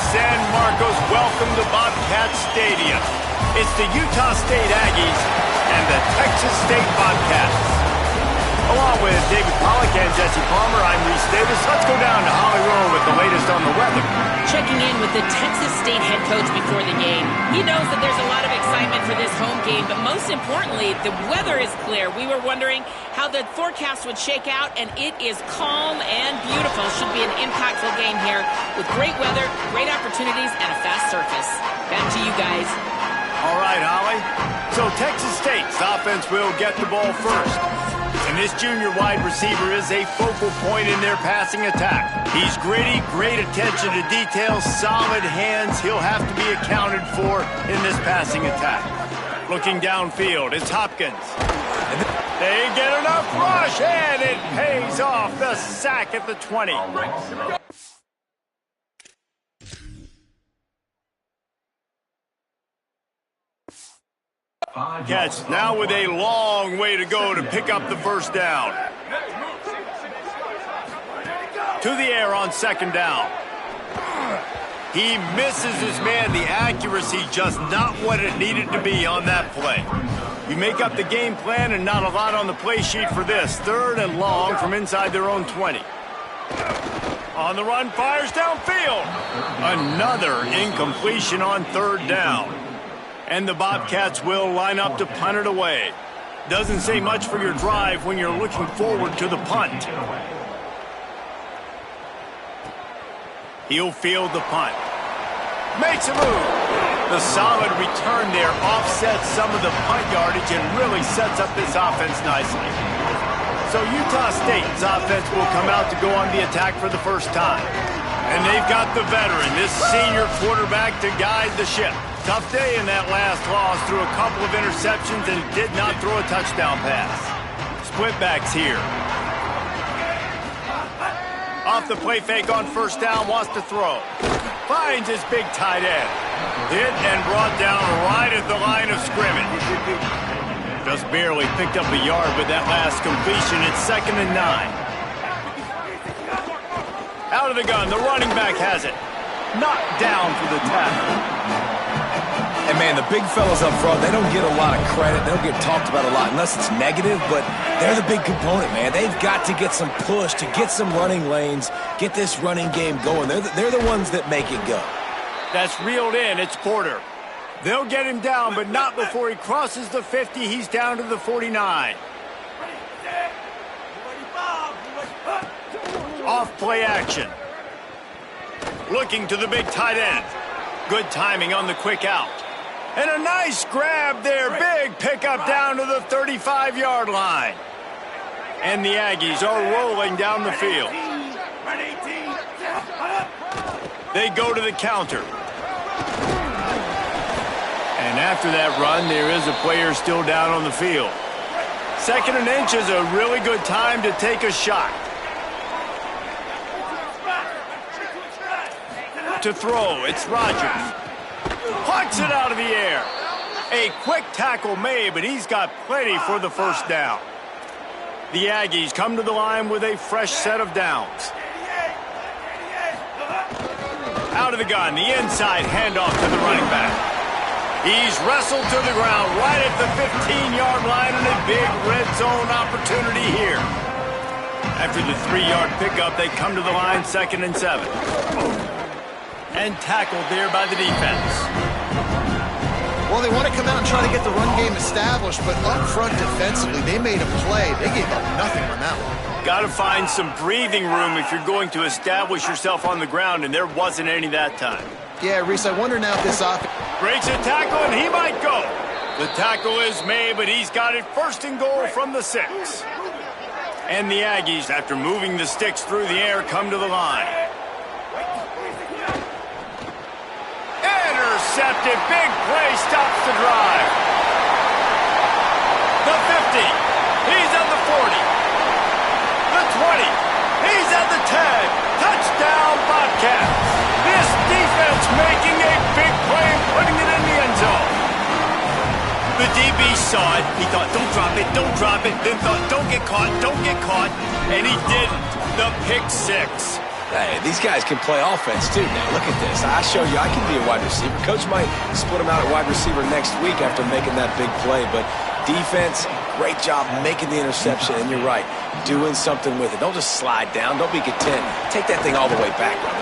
San Marcos, welcome to Bobcat Stadium. It's the Utah State Aggies and the Texas State Bobcats. Along with David Pollack and Jesse Palmer, I'm Reese Davis. Let's go down to Hollywood with the latest on the weather. Checking in with the Texas State head coach before the game. He knows that there's a lot of excitement for this home game, but most importantly, the weather is clear. We were wondering how the forecast would shake out, and it is calm and beautiful. Should be an impactful game here with great weather, great opportunities, and a fast surface. Back to you guys. All right, Holly. So Texas State's offense will get the ball first. And this junior wide receiver is a focal point in their passing attack. He's gritty, great attention to detail, solid hands. He'll have to be accounted for in this passing attack. Looking downfield, it's Hopkins. They get enough rush, and it pays off. The sack at the 20. Catch now with a long way to go to pick up the first down. To the air on second down. He misses his man. The accuracy just not what it needed to be on that play. You make up the game plan and not a lot on the play sheet for this. Third and long from inside their own 20. On the run, fires downfield. Another incompletion on third down. And the Bobcats will line up to punt it away. Doesn't say much for your drive when you're looking forward to the punt. He'll field the punt. Makes a move. The solid return there offsets some of the punt yardage and really sets up this offense nicely. So Utah State's offense will come out to go on the attack for the first time. And they've got the veteran, this senior quarterback, to guide the ship. Tough day in that last loss, threw a couple of interceptions and did not throw a touchdown pass. Split backs here. Off the play fake on first down, wants to throw. Finds his big tight end. Hit and brought down right at the line of scrimmage. Just barely picked up a yard with that last completion. It's 2nd and 9. Out of the gun, the running back has it. Knocked down for the tackle. And, man, the big fellas up front, they don't get a lot of credit. They don't get talked about a lot unless it's negative, but they're the big component, man. They've got to get some push to get some running lanes, get this running game going. They're the ones that make it go. That's reeled in. It's Porter. They'll get him down, but not before he crosses the 50. He's down to the 49. Off play action. Looking to the big tight end. Good timing on the quick out. And a nice grab there. Big pickup down to the 35-yard line. And the Aggies are rolling down the field. They go to the counter. And after that run, there is a player still down on the field. 2nd and inch is a really good time to take a shot. To throw, it's Rogers. Plucks it out of the air. A quick tackle made, but he's got plenty for the first down. The Aggies come to the line with a fresh set of downs. Out of the gun, the inside handoff to the running back. He's wrestled to the ground right at the 15-yard line and a big red zone opportunity here. After the 3-yard pickup, they come to the line 2nd and 7. And tackled there by the defense. Well, they want to come out and try to get the run game established, but up front defensively, they made a play. They gave up nothing on that one. Got to find some breathing room if you're going to establish yourself on the ground, and there wasn't any that time. Yeah, Reese, I wonder now if this offense... Breaks a tackle, and he might go. The tackle is made, but he's got it 1st and goal from the 6. And the Aggies, after moving the sticks through the air, come to the line. Intercepted. Big play stops the drive. The 50. He's at the 40. The 20. He's at the 10. Touchdown, Bobcats. This defense making a big play and putting it in the end zone. The DB saw it. He thought, don't drop it, don't drop it. Then thought, don't get caught, don't get caught. And he didn't. The pick 6. Hey, these guys can play offense, too. Now, look at this. I show you I can be a wide receiver. Coach might split him out at wide receiver next week after making that big play. But defense, great job making the interception. And you're right, doing something with it. Don't just slide down. Don't be content. Take that thing all the way back, brother.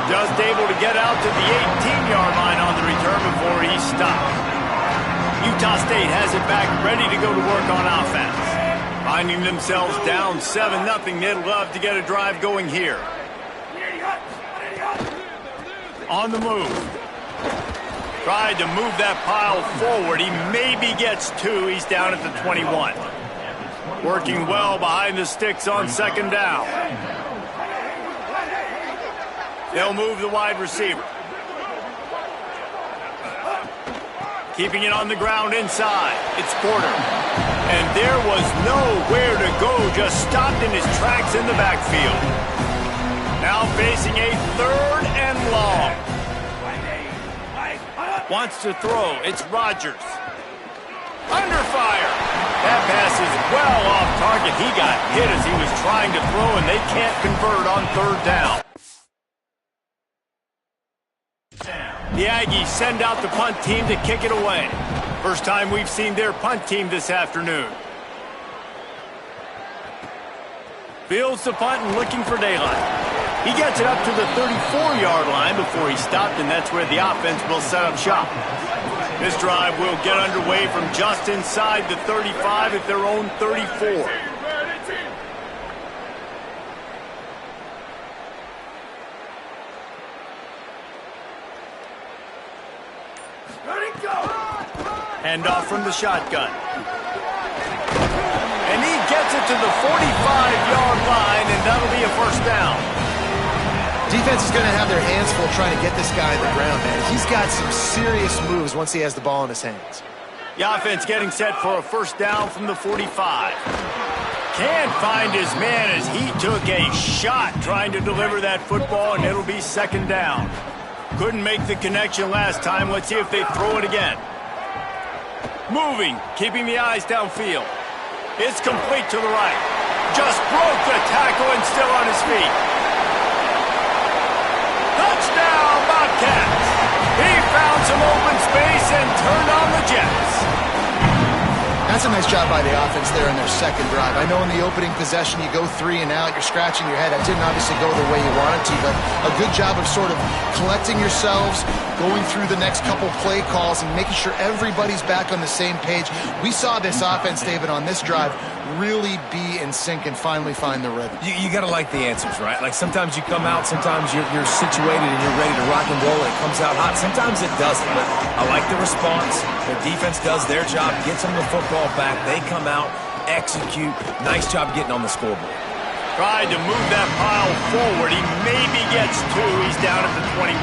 Just able to get out to the 18-yard line on the return before he stopped. Utah State has it back, ready to go to work on offense. Finding themselves down 7-0, they'd love to get a drive going here. On the move. Tried to move that pile forward. He maybe gets 2. He's down at the 21. Working well behind the sticks on second down. They'll move the wide receiver. Keeping it on the ground inside. It's Porter. And there was nowhere to go. Just stopped in his tracks in the backfield. Now facing a 3rd and long. Wants to throw. It's Rodgers. Under fire. That pass is well off target. He got hit as he was trying to throw, and they can't convert on 3rd down. The Aggies send out the punt team to kick it away. First time we've seen their punt team this afternoon. Fields the punt and looking for daylight. He gets it up to the 34-yard line before he stopped, and that's where the offense will set up shop. This drive will get underway from just inside the 35 at their own 34. Hand off from the shotgun. And he gets it to the 45-yard line, and that'll be a first down. Defense is going to have their hands full trying to get this guy on the ground, man. He's got some serious moves once he has the ball in his hands. The offense getting set for a first down from the 45. Can't find his man as he took a shot trying to deliver that football, and it'll be second down. Couldn't make the connection last time. Let's see if they throw it again. Moving, keeping the eyes downfield. It's complete to the right. Just broke the tackle and still on his feet. Touchdown, Bobcats! He found some open space and turned on the Jets. That's a nice job by the offense there in their second drive. I know in the opening possession you go 3 and out, you're scratching your head. That didn't obviously go the way you wanted to, but a good job of sort of collecting yourselves, going through the next couple play calls and making sure everybody's back on the same page. We saw this offense, David, on this drive really be in sync and finally find the rhythm. You got to like the answers, right? Like sometimes you come out, sometimes you're situated and you're ready to rock and roll and it comes out hot. Sometimes it doesn't, but I like the response. Their defense does their job, gets them the football back. They come out, execute. Nice job getting on the scoreboard. Tried to move that pile forward. He maybe gets 2. He's down at the 21.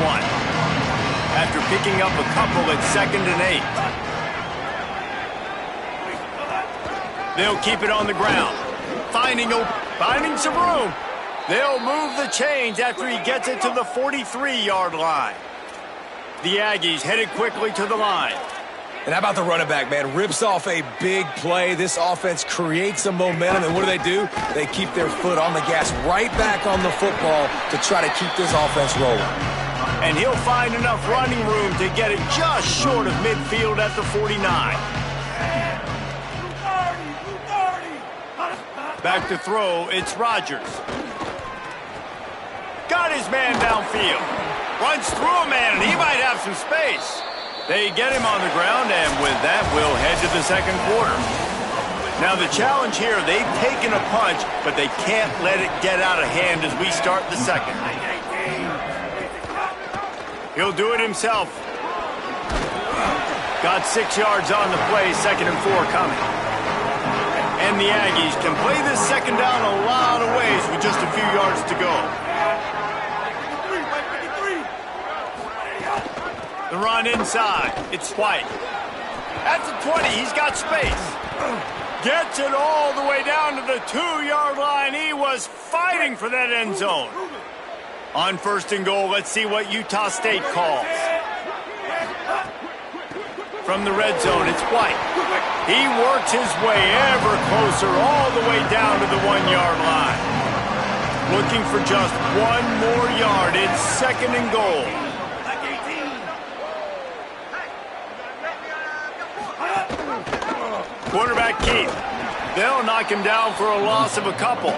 After picking up a couple at 2nd and 8. They'll keep it on the ground. Finding some room. They'll move the chains after he gets it to the 43-yard line. The Aggies headed quickly to the line. And how about the running back, man? Rips off a big play. This offense creates some momentum, and what do? They keep their foot on the gas right back on the football to try to keep this offense rolling. And he'll find enough running room to get it just short of midfield at the 49. Back to throw, it's Rodgers. Got his man downfield. Runs through a man, and he might have some space. They get him on the ground, and with that, we'll head to the second quarter. Now, the challenge here, they've taken a punch, but they can't let it get out of hand as we start the second. He'll do it himself. Got 6 yards on the play, 2nd and 4 coming. And the Aggies can play this second down a lot of ways with just a few yards to go. The run inside. It's White. At the 20, he's got space. Gets it all the way down to the 2-yard line. He was fighting for that end zone. On 1st and goal, let's see what Utah State calls. From the red zone, it's White. He works his way ever closer all the way down to the 1-yard line. Looking for just one more yard. It's 2nd and goal. Quarterback Keith. They'll knock him down for a loss of a couple.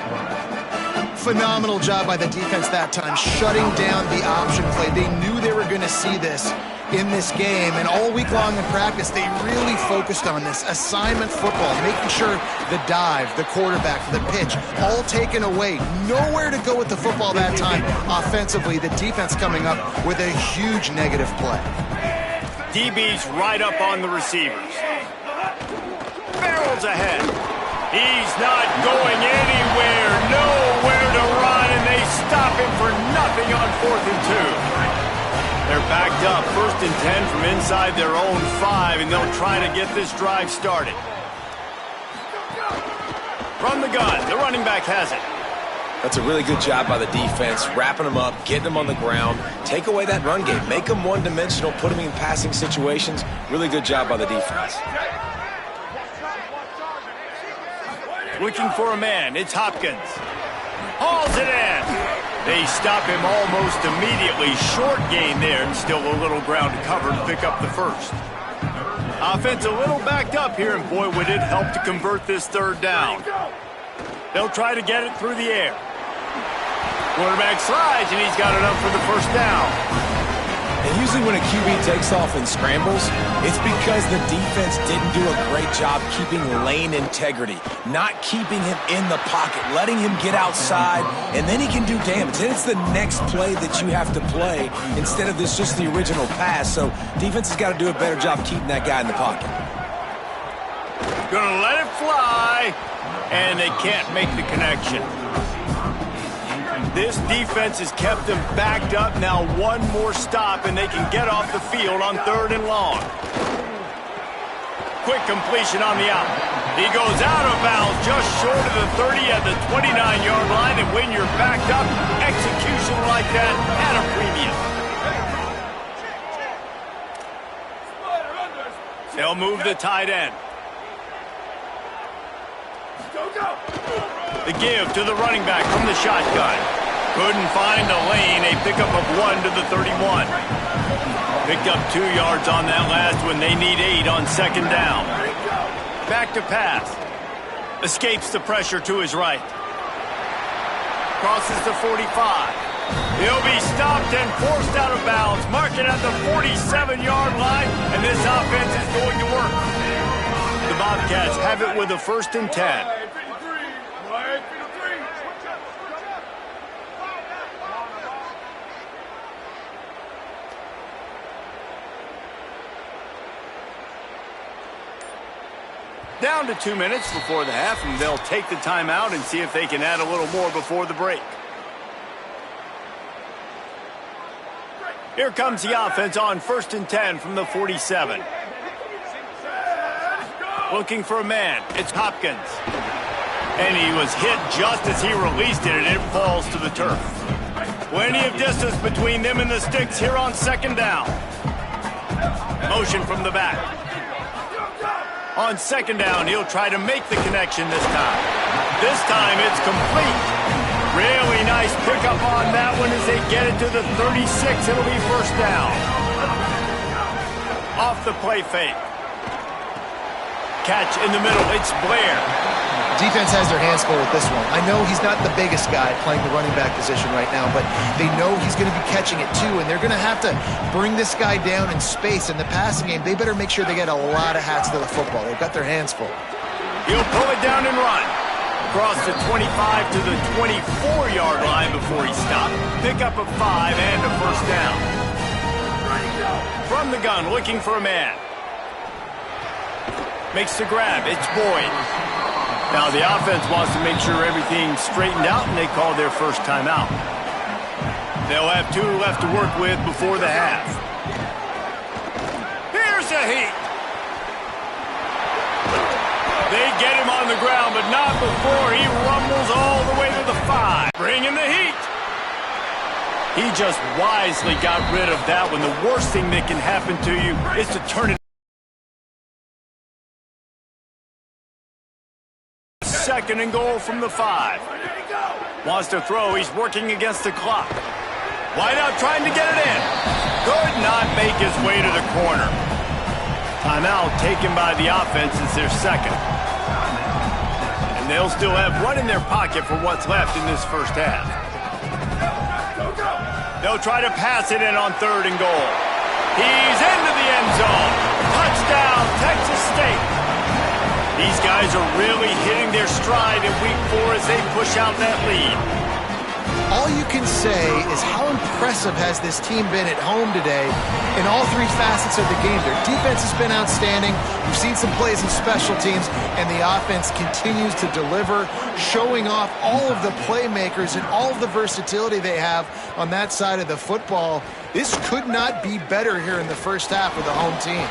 Phenomenal job by the defense that time, shutting down the option play. They knew they were going to see this in this game, and all week long in practice, they really focused on this assignment football, making sure the dive, the quarterback, the pitch, all taken away. Nowhere to go with the football that time offensively. The defense coming up with a huge negative play. DB's right up on the receivers. Barrels ahead. He's not going anywhere, nowhere to run, and they stop him for nothing on 4th and 2. They're backed up, 1st and 10 from inside their own 5, and they'll try to get this drive started. From the gun, the running back has it. That's a really good job by the defense, wrapping them up, getting them on the ground. Take away that run game, make them one-dimensional, put them in passing situations. Really good job by the defense. Looking for a man, it's Hopkins. Hauls it in. They stop him almost immediately. Short gain there, and still a little ground to cover to pick up the 1st. Offense a little backed up here, and boy, would it help to convert this 3rd down. They'll try to get it through the air. Quarterback slides, and he's got it up for the 1st down. And usually when a QB takes off and scrambles, it's because the defense didn't do a great job keeping lane integrity, not keeping him in the pocket, letting him get outside, and then he can do damage. Then it's the next play that you have to play instead of this just the original pass. So defense has got to do a better job keeping that guy in the pocket. Gonna let it fly, and they can't make the connection. This defense has kept them backed up. Now one more stop, and they can get off the field on 3rd and long. Quick completion on the out. He goes out of bounds just short of the 30 at the 29-yard line, and when you're backed up, execution like that at a premium. They'll move the tight end. The give to the running back from the shotgun. Couldn't find a lane. A pickup of 1 to the 31. Picked up 2 yards on that last one. They need 8 on 2nd down. Back to pass. Escapes the pressure to his right. Crosses the 45. He'll be stopped and forced out of bounds. Mark it at the 47-yard line, and this offense is going to work. The Bobcats have it with a 1st and 10. Down to 2 minutes before the half, and they'll take the timeout and see if they can add a little more before the break. Here comes the offense on 1st and 10 from the 47. Looking for a man. It's Hopkins. And he was hit just as he released it, and it falls to the turf. Plenty of distance between them and the sticks here on 2nd down. Motion from the back. On 2nd down, he'll try to make the connection this time. This time, it's complete. Really nice pickup on that one as they get it to the 36. It'll be 1st down. Off the play fake. Catch in the middle. It's Blair. Defense has their hands full with this one. I know he's not the biggest guy playing the running back position right now, but they know he's going to be catching it too, and they're going to have to bring this guy down in space. In the passing game, they better make sure they get a lot of hats to the football. They've got their hands full. He'll pull it down and run. Across the 25 to the 24-yard line before he stopped. Pick up a 5 and a 1st down. From the gun, looking for a man. Makes the grab. It's Boyd. Now the offense wants to make sure everything's straightened out, and they call their 1st timeout. They'll have 2 left to work with before the half. Here's a heat. They get him on the ground, but not before he rumbles all the way to the 5. Bringing the heat. He just wisely got rid of that one. The worst thing that can happen to you is to turn it. 2nd and goal from the 5. Wants to throw. He's working against the clock. Wide out trying to get it in. Could not make his way to the corner. Timeout taken by the offense. It's their second. And they'll still have one in their pocket for what's left in this first half. They'll try to pass it in on 3rd and goal. He's into the end zone. Touchdown, Texas State. These guys are really hitting their stride in week 4 as they push out that lead. All you can say is how impressive has this team been at home today in all 3 facets of the game. Their defense has been outstanding. We've seen some plays in special teams, and the offense continues to deliver, showing off all of the playmakers and all of the versatility they have on that side of the football. This could not be better here in the first half with the home team.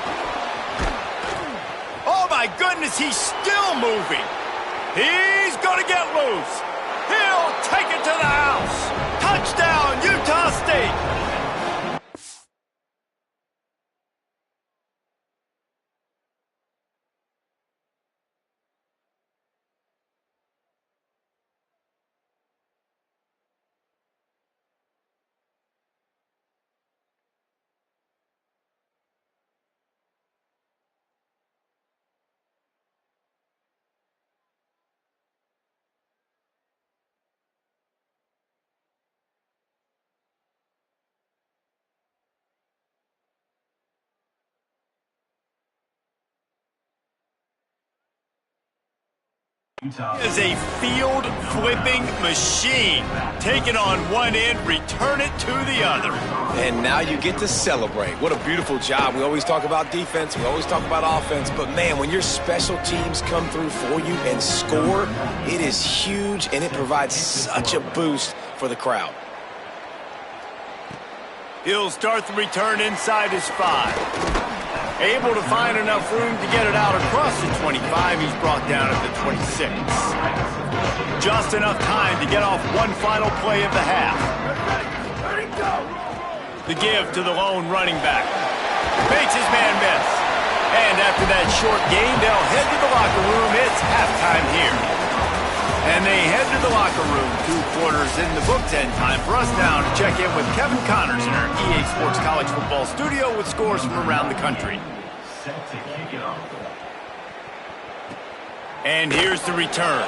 Oh, my goodness, he's still moving. He's going to get loose. He'll take it to the house. Touchdown, Utah State. Is a field-flipping machine. Take it on one end, return it to the other. And now you get to celebrate. What a beautiful job. We always talk about defense, we always talk about offense, but man, when your special teams come through for you and score, it is huge and it provides such a boost for the crowd. He'll start the return inside his 5. Able to find enough room to get it out across the 25. He's brought down at the 26. Just enough time to get off one final play of the half. The give to the lone running back. Makes his man miss. And after that short gain, they'll head to the locker room. It's halftime here. And they head to the locker room. 2 quarters in the books, and time for us now to check in with Kevin Connors in our EA Sports College Football studio with scores from around the country. And here's the return.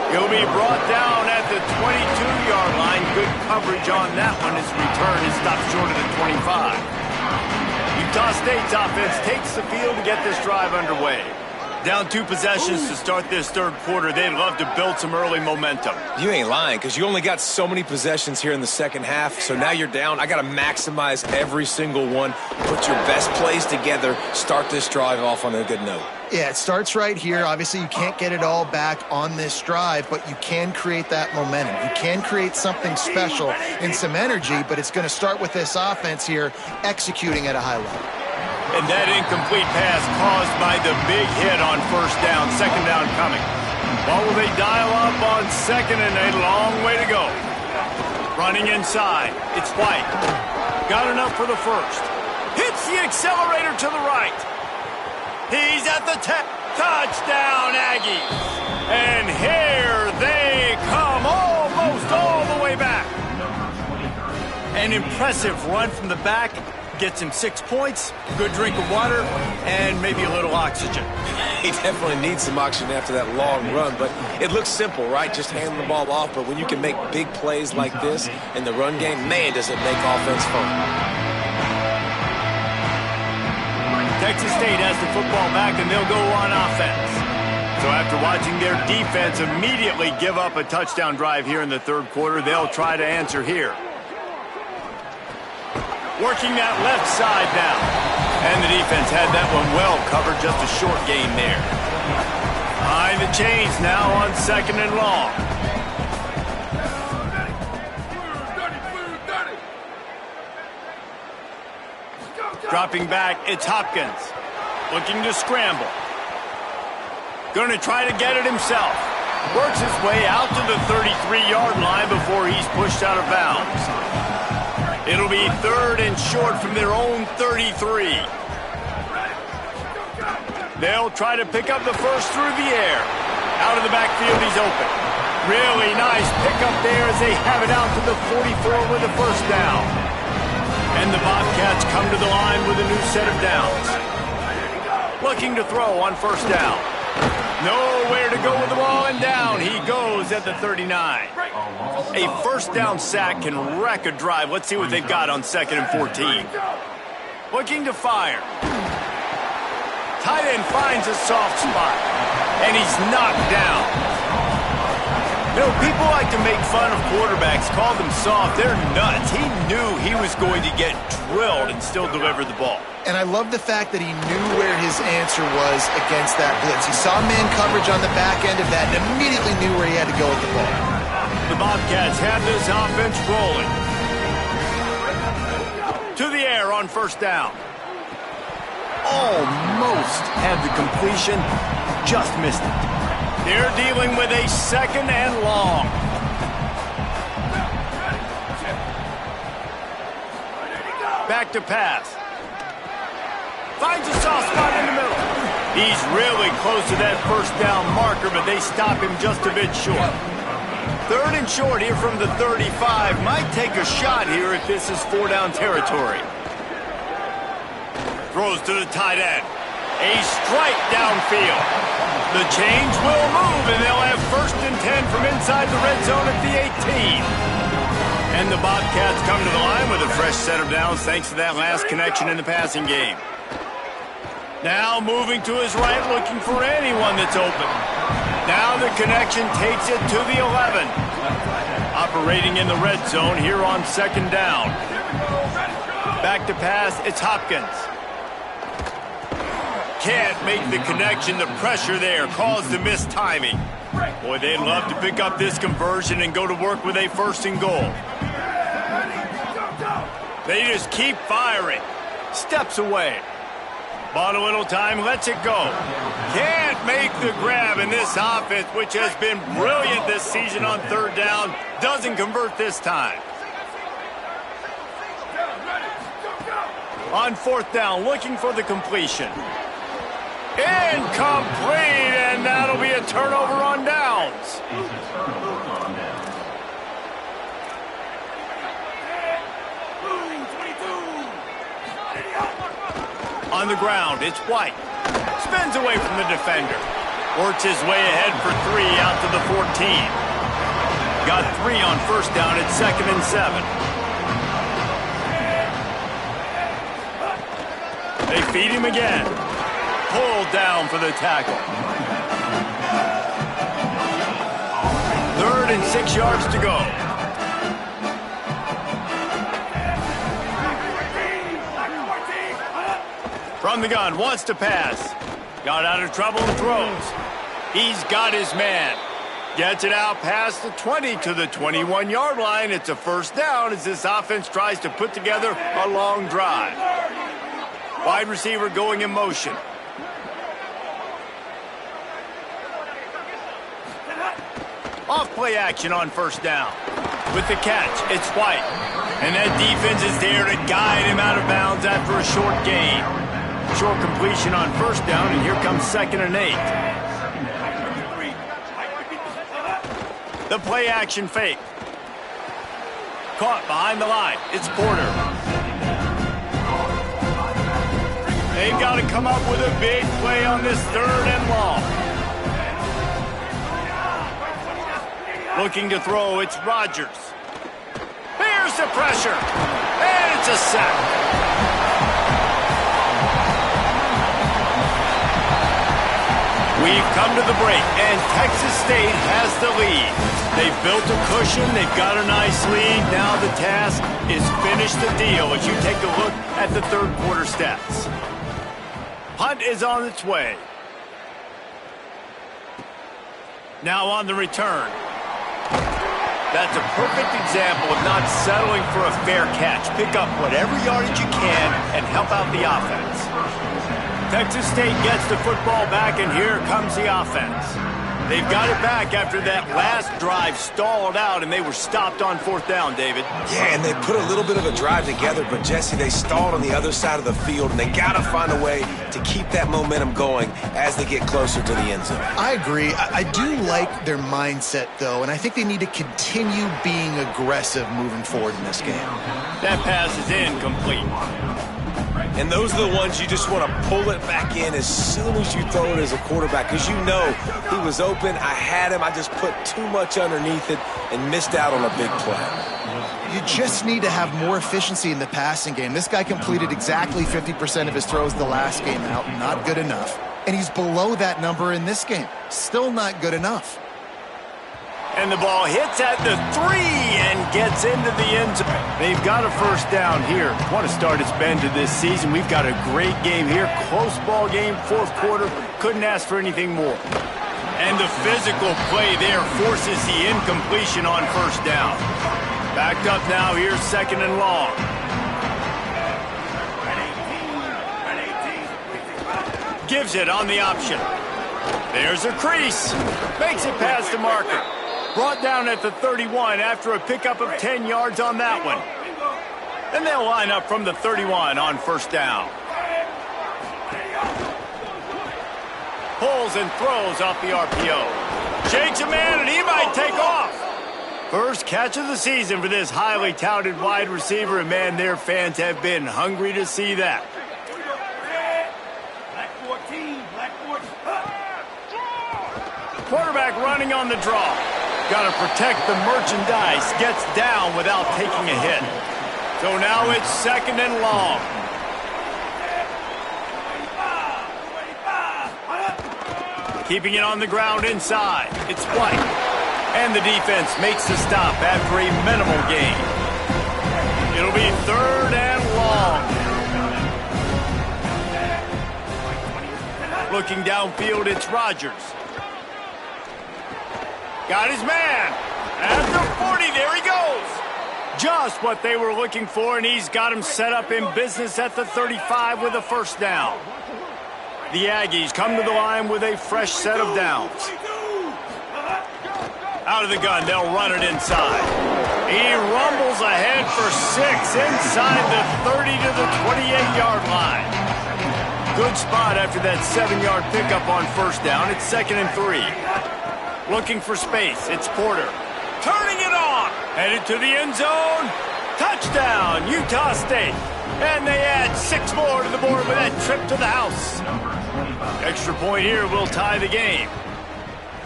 He'll be brought down at the 22-yard line. Good coverage on that one. His return is stopped short of the 25. Utah State's offense takes the field to get this drive underway. Down 2 possessions to start this 3rd quarter. They'd love to build some early momentum. You ain't lying, because you only got so many possessions here in the second half, so now you're down. I got to maximize every single one, put your best plays together, start this drive off on a good note. Yeah, it starts right here. Obviously, you can't get it all back on this drive, but you can create that momentum. You can create something special and some energy, but it's going to start with this offense here executing at a high level. And that incomplete pass caused by the big hit on 1st down, 2nd down coming. What will they dial up on 2nd and a long way to go? Running inside, it's White. Got enough for the 1st. Hits the accelerator to the right. He's at the 10. Touchdown, Aggies. And here they come, almost all the way back. An impressive run from the back. Gets him 6 points, good drink of water, and maybe a little oxygen. He definitely needs some oxygen after that long run, but it looks simple, right? Just hand the ball off, but when you can make big plays like this in the run game, man, does it make offense fun. Texas State has the football back, and they'll go on offense. So after watching their defense immediately give up a touchdown drive here in the 3rd quarter, they'll try to answer here. Working that left side now. And the defense had that one well covered, just a short gain there. Behind the chains now on 2nd and long. Dropping back, it's Hopkins. Looking to scramble. Going to try to get it himself. Works his way out to the 33-yard line before he's pushed out of bounds. It'll be 3rd and short from their own 33. They'll try to pick up the 1st through the air. Out of the backfield, he's open. Really nice pickup there as they have it out to the 44 with a first down. And the Bobcats come to the line with a new set of downs. Looking to throw on first down. Nowhere to go with the ball, and down he goes at the 39. A first down sack can wreck a drive. Let's see what they've got on 2nd and 14. Looking to fire. Tight end finds a soft spot, and he's knocked down. You know, people like to make fun of quarterbacks, call them soft. They're nuts. He knew he was going to get drilled and still deliver the ball. And I love the fact that he knew where his answer was against that blitz. He saw man coverage on the back end of that and immediately knew where he had to go with the ball. The Bobcats have this offense rolling. To the air on first down. Almost had the completion, just missed it. They're dealing with a 2nd and long. Back to pass. Finds a soft spot in the middle. He's really close to that first down marker, but they stop him just a bit short. 3rd and short here from the 35. Might take a shot here if this is 4-down territory. Throws to the tight end. A strike downfield. The change will move, and they'll have 1st and 10 from inside the red zone at the 18. And the Bobcats come to the line with a fresh set of downs thanks to that last connection in the passing game. Now moving to his right, looking for anyone that's open. Now the connection takes it to the 11. Operating in the red zone here on 2nd down. Back to pass, it's Hopkins. Can't make the connection. The pressure there caused the mistiming. Boy, they'd love to pick up this conversion and go to work with a 1st and goal. They just keep firing. Steps away. Bought a little time, lets it go. Can't make the grab, in this offense, which has been brilliant this season on 3rd down, doesn't convert this time. On 4th down, looking for the completion. Incomplete, and that'll be a turnover on downs. On the ground, it's White. Spins away from the defender. Works his way ahead for 3 out to the 14. Got 3 on first down at 2nd and 7. They feed him again. Pulled down for the tackle. 3rd and 6 yards to go. From the gun, wants to pass. Got out of trouble and throws. He's got his man. Gets it out past the 20 to the 21-yard line. It's a first down as this offense tries to put together a long drive. Wide receiver going in motion. Off play action on first down. With the catch, it's White. And that defense is there to guide him out of bounds after a short gain. Short completion on first down, and here comes 2nd and 8. The play action fake. Caught behind the line. It's Porter. They've got to come up with a big play on this 3rd and long. Looking to throw, it's Rodgers. Here's the pressure. And it's a sack. We've come to the break, and Texas State has the lead. They've built a cushion. They've got a nice lead. Now the task is finish the deal as you take a look at the 3rd quarter stats. Punt is on its way. Now on the return. That's a perfect example of not settling for a fair catch. Pick up whatever yardage you can and help out the offense. Texas State gets the football back, and here comes the offense. They've got it back after that last drive stalled out, and they were stopped on 4th down, David. Yeah, and they put a little bit of a drive together, but, Jesse, they stalled on the other side of the field, and they got to find a way to keep that momentum going as they get closer to the end zone. I agree. I do like their mindset, though, and I think they need to continue being aggressive moving forward in this game. That pass is incomplete. And those are the ones you just want to pull it back in as soon as you throw it as a quarterback, because you know he was open, I had him, I just put too much underneath it and missed out on a big play. You just need to have more efficiency in the passing game. This guy completed exactly 50% of his throws the last game out. Not good enough. And he's below that number in this game. Still not good enough. And the ball hits at the 3 and gets into the end zone. They've got a first down here. What a start it's been to this season. We've got a great game here. Close ball game, 4th quarter. Couldn't ask for anything more. And the physical play there forces the incompletion on first down. Backed up now here, 2nd and long. Gives it on the option. There's a crease. Makes it past the marker. Brought down at the 31 after a pickup of 10 yards on that one. And they'll line up from the 31 on first down. Pulls and throws off the RPO. Shakes a man and he might take off. First catch of the season for this highly touted wide receiver, and man, their fans have been hungry to see that. Quarterback running on the draw. Got to protect the merchandise. Gets down without taking a hit. So now it's 2nd and long. Keeping it on the ground inside. It's White. And the defense makes the stop after a minimal gain. It'll be 3rd and long. Looking downfield, it's Rodgers. Got his man. At the 40, there he goes. Just what they were looking for, and he's got him set up in business at the 35 with a first down. The Aggies come to the line with a fresh set of downs. Out of the gun, they'll run it inside. He rumbles ahead for 6 inside the 30 to the 28-yard line. Good spot after that 7-yard pickup on first down. It's 2nd and 3. Looking for space. It's Porter. Turning it on. Headed to the end zone. Touchdown, Utah State. And they add 6 more to the board with that trip to the house. Extra point here will tie the game.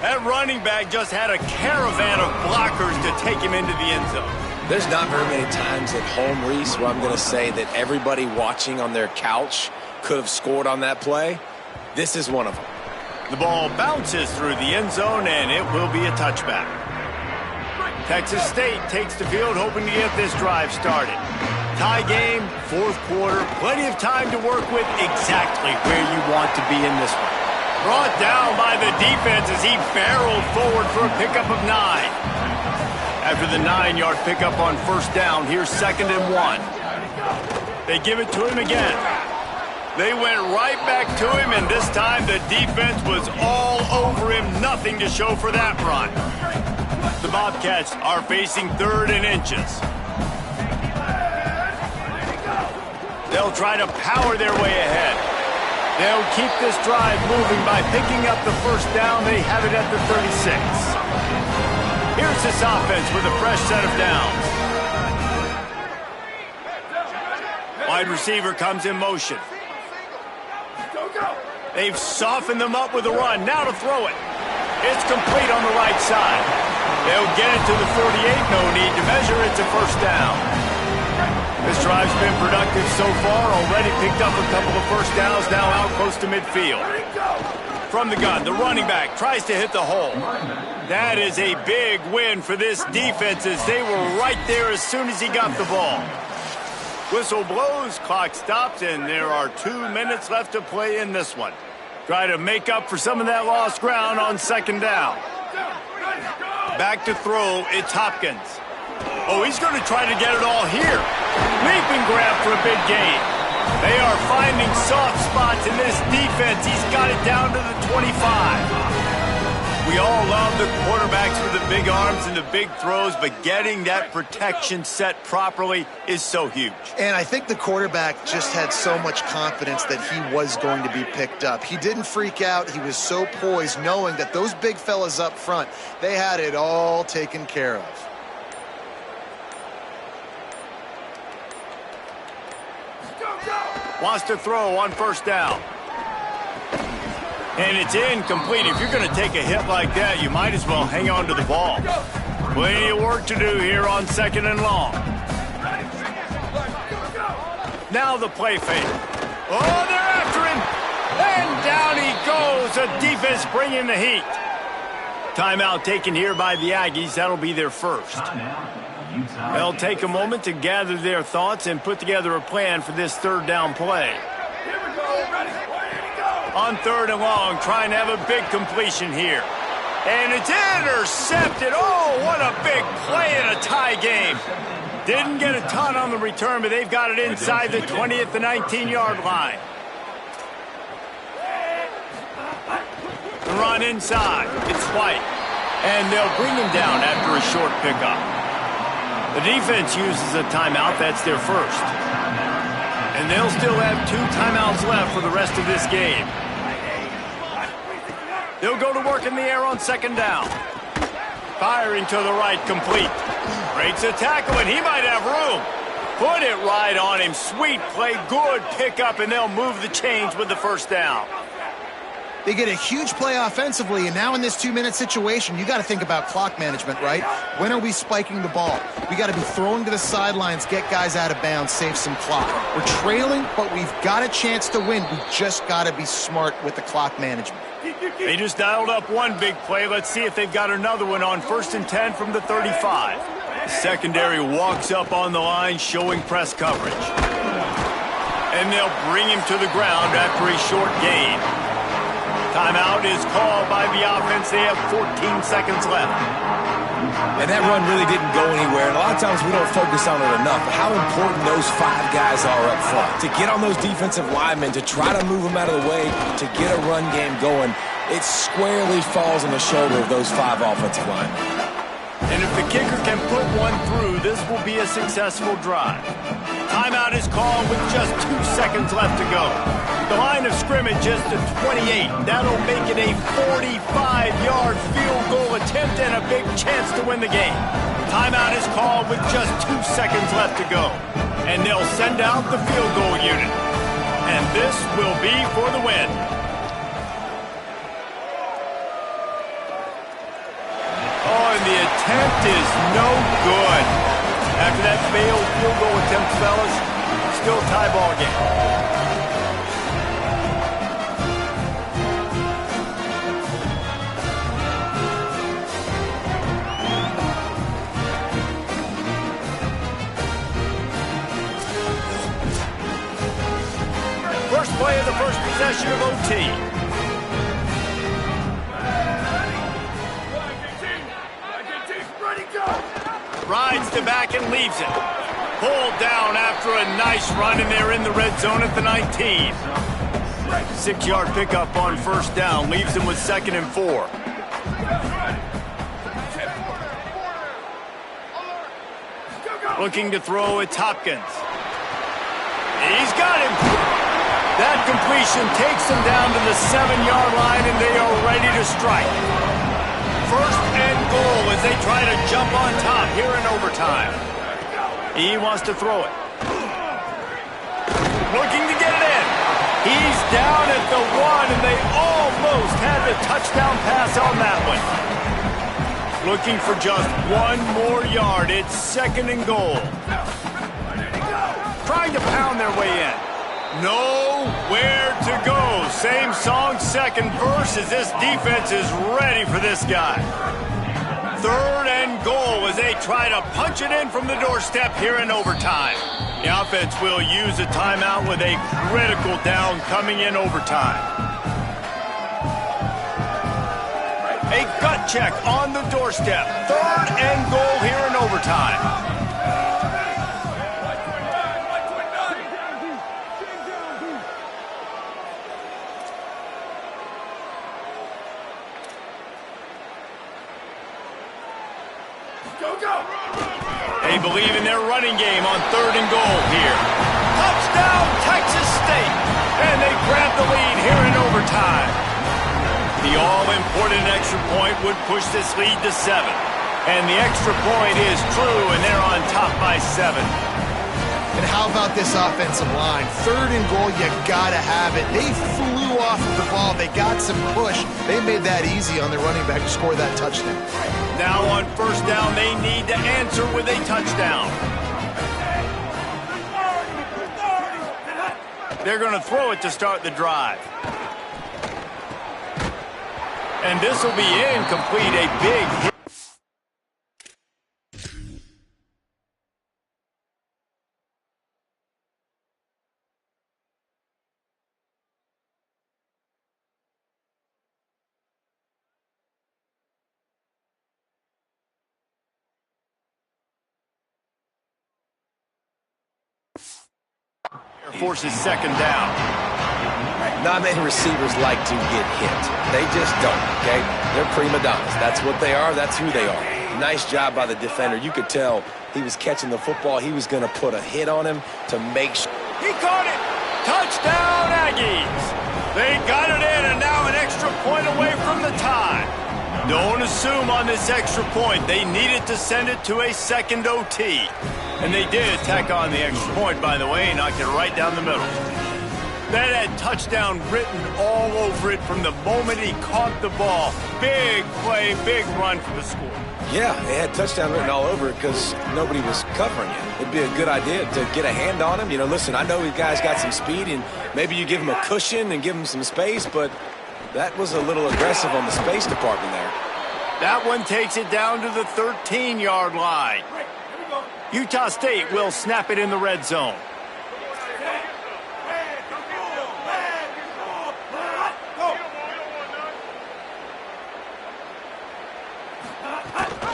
That running back just had a caravan of blockers to take him into the end zone. There's not very many times at home, Reese, where I'm going to say that everybody watching on their couch could have scored on that play. This is one of them. The ball bounces through the end zone, and it will be a touchback. Texas State takes the field, hoping to get this drive started. Tie game, 4th quarter, plenty of time to work with, exactly where you want to be in this one. Brought down by the defense as he barreled forward for a pickup of 9. After the 9-yard pickup on first down, here's 2nd and 1. They give it to him again. They went right back to him, and this time the defense was all over him. Nothing to show for that run. The Bobcats are facing 3rd and inches. They'll try to power their way ahead. They'll keep this drive moving by picking up the first down. They have it at the 36. Here's this offense with a fresh set of downs. Wide receiver comes in motion. They've softened them up with a run. Now to throw it. It's complete on the right side. They'll get it to the 48. No need to measure. It's a first down. This drive's been productive so far. Already picked up a couple of first downs. Now out close to midfield. From the gun, the running back tries to hit the hole. That is a big win for this defense as they were right there as soon as he got the ball. Whistle blows, clock stops, and there are 2 minutes left to play in this one. Try to make up for some of that lost ground on 2nd down. Back to throw, it's Hopkins. Oh, he's going to try to get it all here. Leaping grab for a big gain. They are finding soft spots in this defense. He's got it down to the 25. We all love the quarterbacks with the big arms and the big throws, but getting that protection set properly is so huge. And I think the quarterback just had so much confidence that he was going to be picked up. He didn't freak out. He was so poised, knowing that those big fellas up front, they had it all taken care of. Wants to throw on first down. And it's incomplete. If you're going to take a hit like that, you might as well hang on to the ball. Plenty of work to do here on second and long. Now the play fake. Oh, they're after him. And down he goes. The defense bringing the heat. Timeout taken here by the Aggies. That'll be their first. They'll take a moment to gather their thoughts and put together a plan for this third down play. On third and long, trying to have a big completion here. And it's intercepted. Oh, what a big play in a tie game. Didn't get a ton on the return, but they've got it inside the 20 at the 19-yard line. The run inside. It's White. And they'll bring him down after a short pickup. The defense uses a timeout. That's their first. And they'll still have 2 timeouts left for the rest of this game. They'll go to work in the air on second down. Firing to the right, complete. Breaks a tackle, and he might have room. Put it right on him. Sweet play, good pickup, and they'll move the chains with the first down. They get a huge play offensively, and now in this 2-minute situation, you got to think about clock management, right? When are we spiking the ball? We got to be throwing to the sidelines, get guys out of bounds, save some clock. We're trailing, but we've got a chance to win. We just got to be smart with the clock management. They just dialed up one big play. Let's see if they've got another one on 1st and 10 from the 35. The secondary walks up on the line, showing press coverage. And they'll bring him to the ground after a short gain. Timeout is called by the offense. They have 14 seconds left. And that run really didn't go anywhere. And a lot of times we don't focus on it enough. But how important those 5 guys are up front. To get on those defensive linemen, to try to move them out of the way, to get a run game going, it squarely falls on the shoulder of those 5 offensive linemen. And if the kicker can put one through, this will be a successful drive. Timeout is called with just 2 seconds left to go. The line of scrimmage is to 28. That'll make it a 45-yard field goal attempt and a big chance to win the game. Timeout is called with just 2 seconds left to go. And they'll send out the field goal unit. And this will be for the win. Oh, and the attempt is no good. After that failed field goal attempt, fellas, still tie ball game. First play of the first possession of OT. Rides to back and leaves it. Pulled down after a nice run, and they're in the red zone at the 19. 6-yard pickup on first down leaves them with 2nd and 4. Looking to throw, it's Hopkins. He's got him. That completion takes them down to the 7-yard line, and they are ready to strike. 1st and goal as they try to jump on top here in overtime. He wants to throw it. Looking to get it in. He's down at the 1, and they almost had the touchdown pass on that one. Looking for just 1 more yard. It's 2nd and goal. Trying to pound their way in. Nowhere to go. Same song, 2nd verse, as this defense is ready for this guy. 3rd and goal as they try to punch it in from the doorstep here in overtime. The offense will use a timeout with a critical down coming in overtime. A gut check on the doorstep. 3rd and goal here in overtime. believe in their running game on 3rd and goal here. Touchdown, Texas State! And they grab the lead here in overtime. The all-important extra point would push this lead to 7. And the extra point is true, and they're on top by 7. And how about this offensive line? 3rd and goal, you gotta have it. They flew off of the ball. They got some push. They made that easy on their running back to score that touchdown. Now on 1st down, they need to answer with a touchdown. They're going to throw it to start the drive. And this will be incomplete, a big hit. Forces 2nd down. Not many receivers like to get hit. They just don't, okay? They're prima donnas. That's what they are. That's who they are. Nice job by the defender. You could tell he was catching the football. He was going to put a hit on him to make sure. He caught it! Touchdown, Aggies! They got it in, and now an extra point away from the tie. Don't assume on this extra point. They needed to send it to a 2nd OT. And they did tack on the extra point, by the way, and knocked it right down the middle. That had touchdown written all over it from the moment he caught the ball. Big play, big run for the score. Yeah, they had touchdown written all over it because nobody was covering it. It'd be a good idea to get a hand on him. You know, listen, I know these guys got some speed, and maybe you give him a cushion and give him some space, but that was a little aggressive on the space department there. That one takes it down to the 13-yard line. Utah State will snap it in the red zone.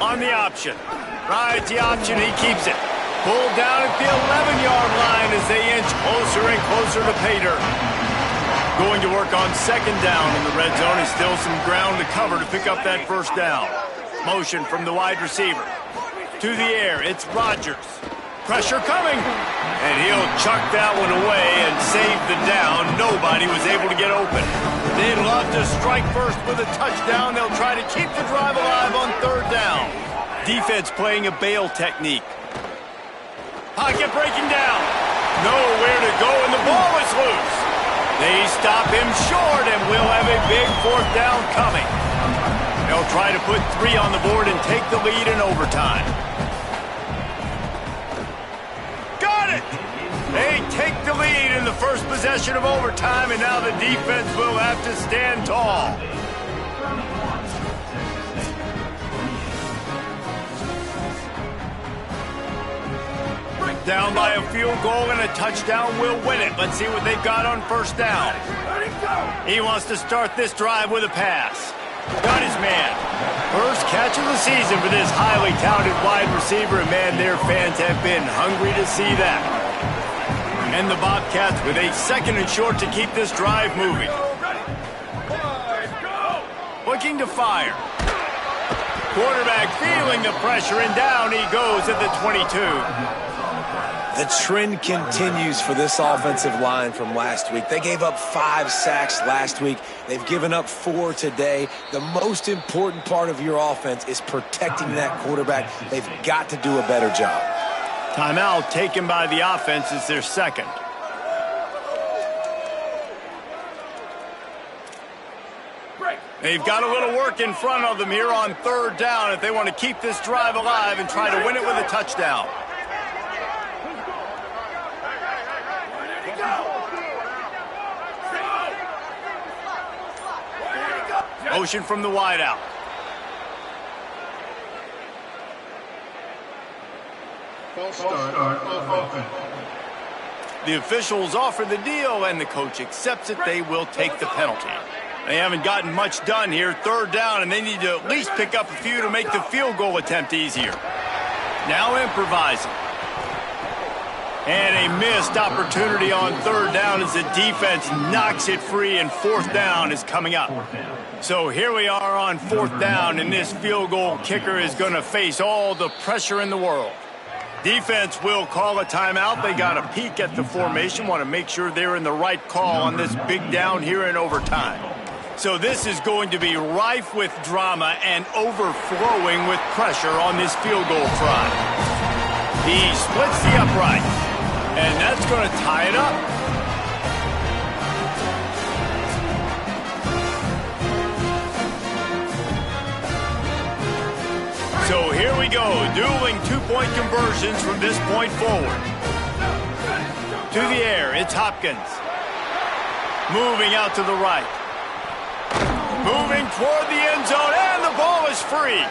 On the option. Rides the option, he keeps it. Pulled down at the 11-yard line as they inch closer and closer to pay dirt. Going to work on 2nd down in the red zone. Is still some ground to cover to pick up that 1st down. Motion from the wide receiver. To the air, it's Rodgers. Pressure coming. And he'll chuck that one away and save the down. Nobody was able to get open. They'd love to strike first with a touchdown. They'll try to keep the drive alive on 3rd down. Defense playing a bail technique. Pocket breaking down. Nowhere to go, and the ball is loose. They stop him short, and we'll have a big 4th down coming. They'll try to put 3 on the board and take the lead in overtime. Got it! They take the lead in the first possession of overtime, and now the defense will have to stand tall. Down by a field goal and a touchdown will win it. Let's see what they've got on 1st down. He wants to start this drive with a pass. Got his man. First catch of the season for this highly talented wide receiver, and man, their fans have been hungry to see that. And the Bobcats with a 2nd and short to keep this drive moving. Looking to fire. Quarterback feeling the pressure, and down he goes at the 22. The trend continues for this offensive line from last week. They gave up 5 sacks last week. They've given up 4 today. The most important part of your offense is protecting that quarterback. They've got to do a better job. Timeout taken by the offense. It's their 2nd. They've got a little work in front of them here on 3rd down if they want to keep this drive alive and try to win it with a touchdown. Motion from the wideout. False start, offense. The officials offer the deal, and the coach accepts it. They will take the penalty. They haven't gotten much done here. 3rd down, and they need to at least pick up a few to make the field goal attempt easier. Now improvising. And a missed opportunity on 3rd down as the defense knocks it free, and 4th down is coming up. So here we are on 4th down, and this field goal kicker is going to face all the pressure in the world. Defense will call a timeout. They got a peek at the formation, want to make sure they're in the right call on this big down here in overtime. So this is going to be rife with drama and overflowing with pressure on this field goal try. He splits the upright, and that's going to tie it up. So here we go, dueling two-point conversions from this point forward. To the air, it's Hopkins. Moving out to the right. Moving toward the end zone, and the ball is free.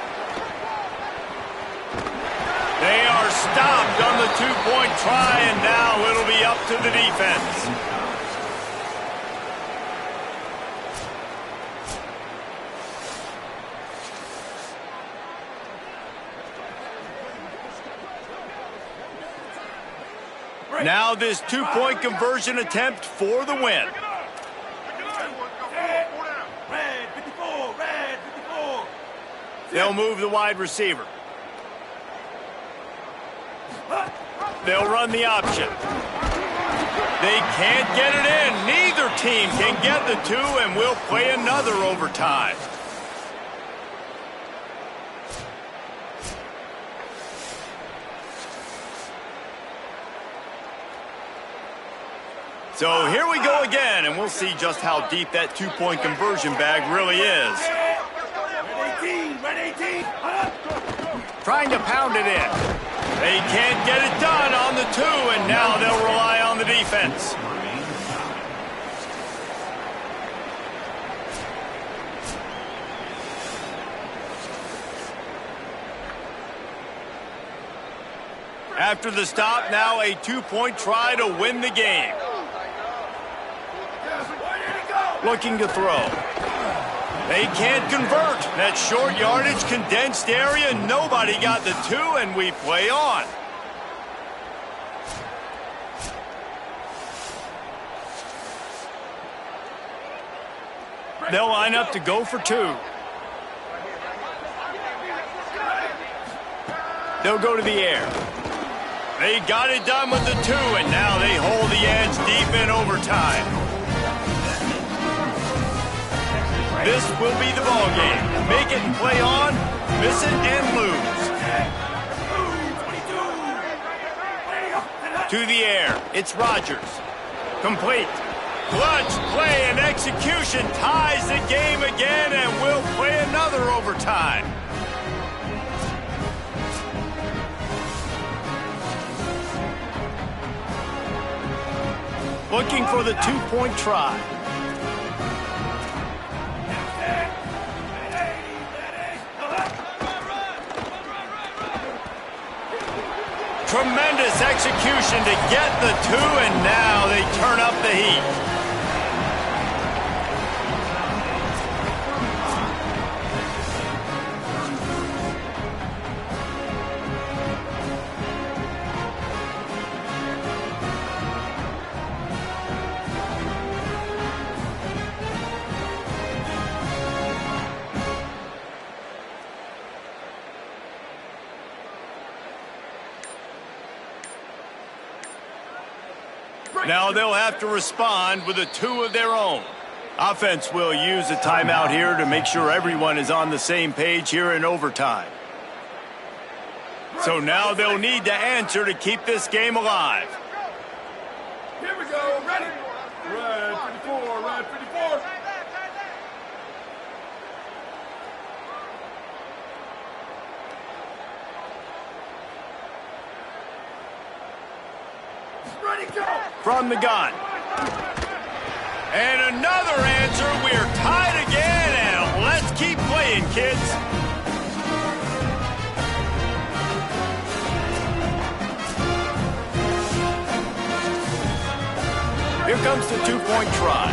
They are stopped on the two-point try, and now it'll be up to the defense. Now this two-point conversion attempt for the win. They'll move the wide receiver. They'll run the option. They can't get it in. Neither team can get the two, and we'll play another overtime. So here we go again, and we'll see just how deep that two-point conversion bag really is. Trying to pound it in. They can't get it done on the two, and now they'll rely on the defense. After the stop, now a two-point try to win the game. Looking to throw. They can't convert. That short yardage, condensed area, nobody got the two, and we play on. They'll line up to go for two. They'll go to the air. They got it done with the two, and now they hold the edge deep in overtime. This will be the ball game. Make it and play on, miss it and lose. To the air, it's Rodgers. Complete. Clutch play and execution ties the game again, and we'll play another overtime. Looking for the two-point try. Tremendous execution to get the two, and now they turn up the heat. Now they'll have to respond with a two of their own. Offense will use a timeout here to make sure everyone is on the same page here in overtime. So now they'll need to answer to keep this game alive. Here we go, ready? Red 54, red 54. Ready, go! From the gun. And another answer. We're tied again, and let's keep playing, kids. Here comes the two-point try.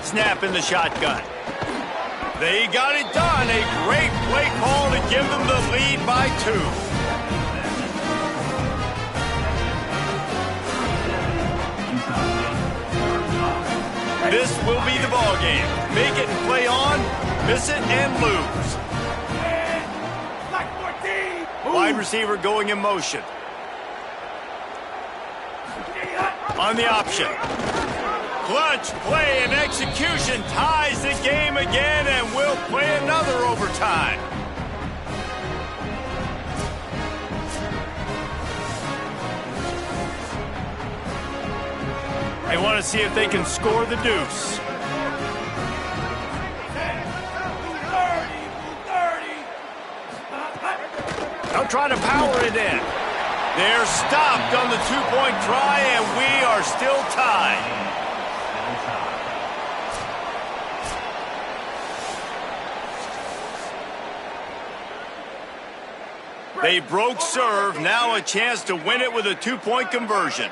Snap in the shotgun. They got it done. A great play call to give them the lead by two. This will be the ball game. Make it and play on, miss it and lose. Wide receiver going in motion. On the option. Clutch play and execution ties the game again, and we'll play another overtime. They want to see if they can score the deuce. They'll try to power it in. They're stopped on the two-point try, and we are still tied. They broke serve, now a chance to win it with a two-point conversion.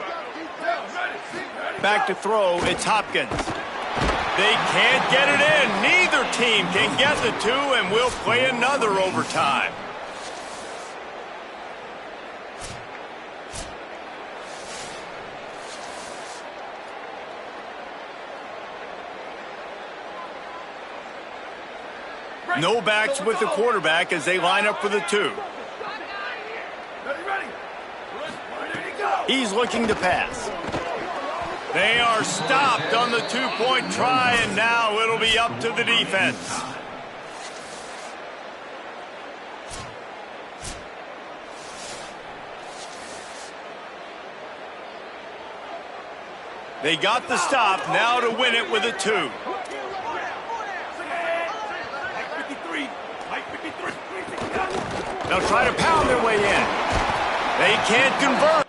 Back to throw, it's Hopkins. They can't get it in. Neither team can get the two, and we'll play another overtime. No backs with the quarterback as they line up for the two. He's looking to pass. They are stopped on the two-point try, and now it'll be up to the defense. They got the stop, now to win it with a two. They'll try to pound their way in. They can't convert.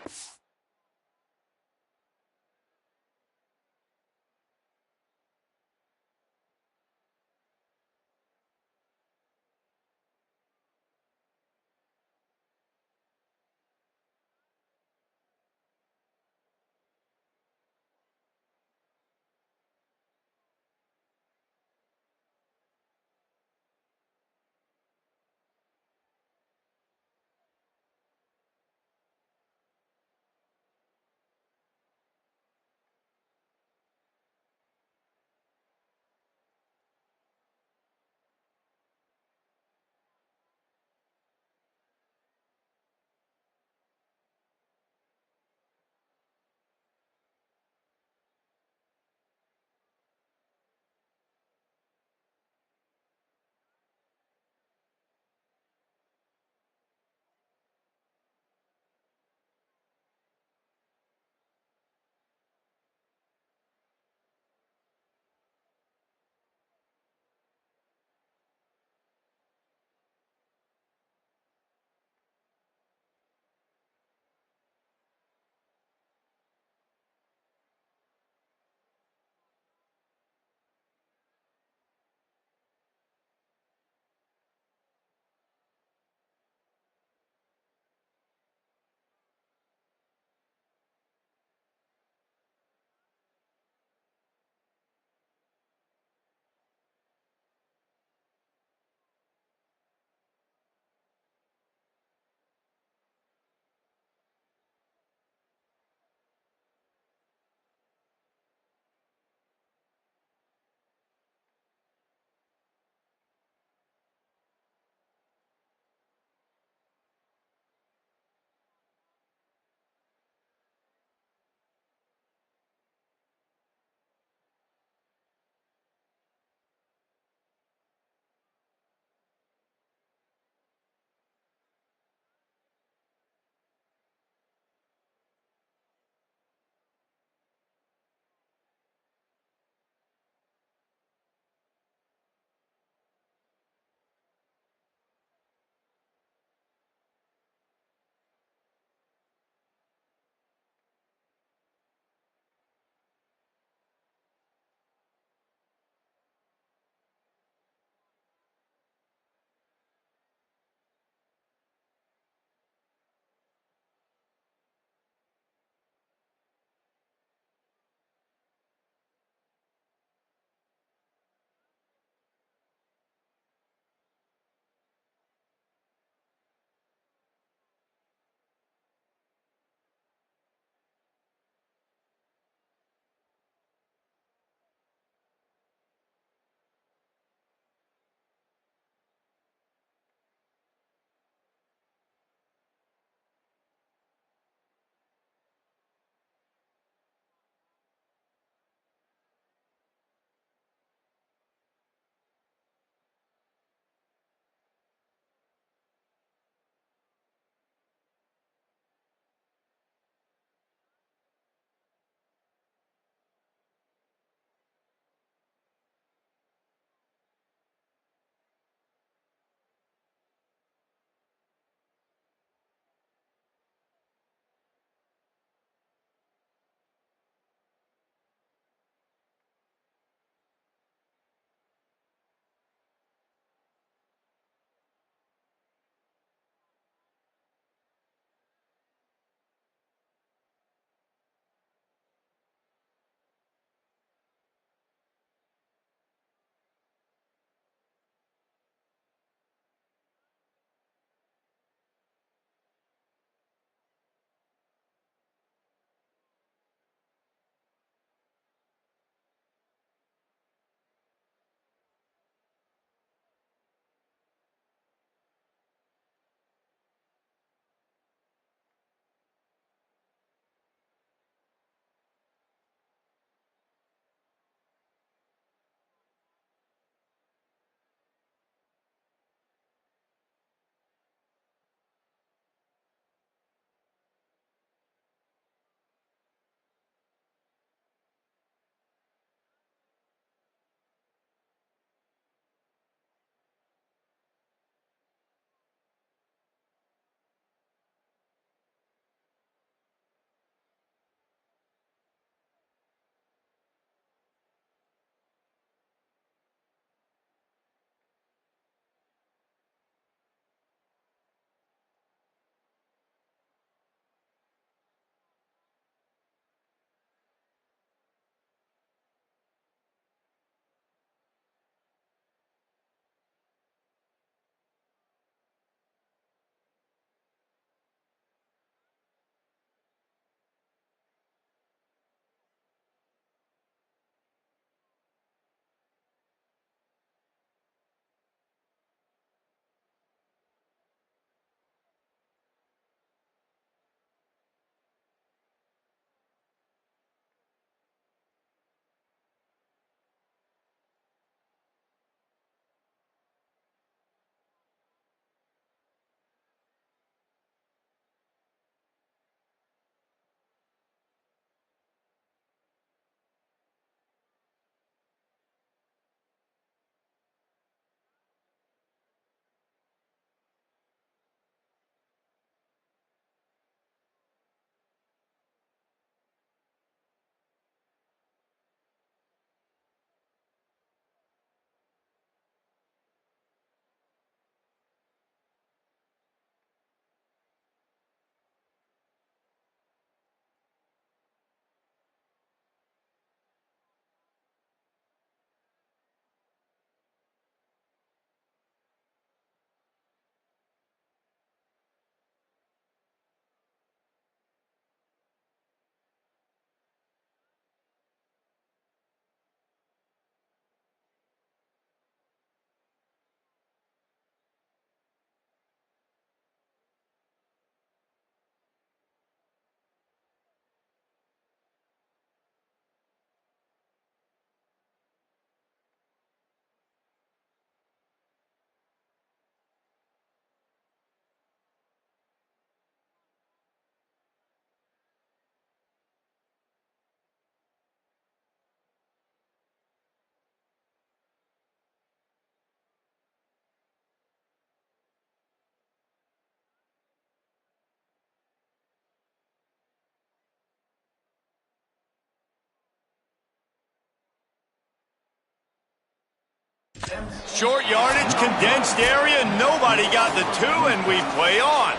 Short yardage, condensed area, nobody got the 2, and we play on.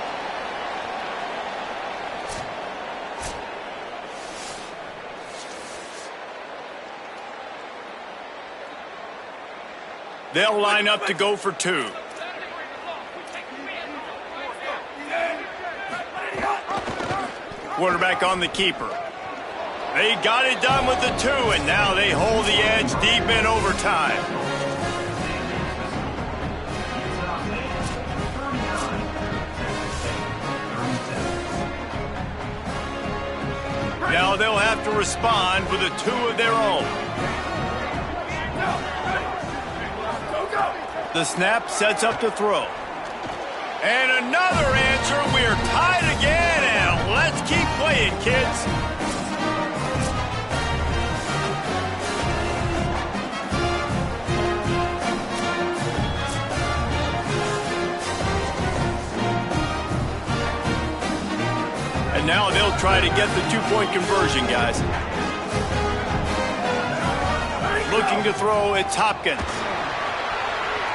They'll line up to go for 2. Quarterback on the keeper. They got it done with the 2, and now they hold the edge deep in overtime. Now they'll have to respond with a 2 of their own. The snap sets up to throw. And another answer. We're tied again, and let's keep playing, kids. And now they'll try to get the 2-point conversion, guys. Looking to throw, it's Hopkins.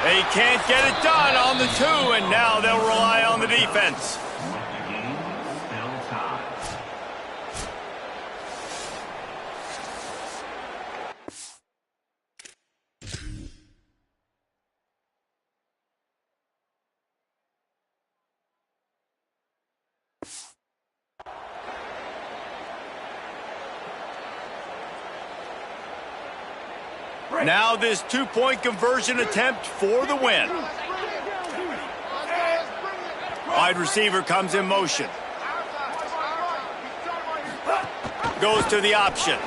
They can't get it done on the 2, and now they'll rely on the defense. Now this 2-point conversion attempt for the win. Wide receiver comes in motion. Goes to the option.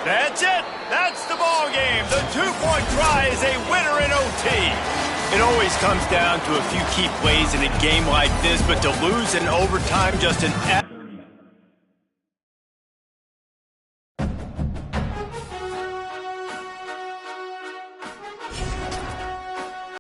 That's it. That's the ball game. The 2-point try is a winner in OT. It always comes down to a few key plays in a game like this, but to lose in overtime just an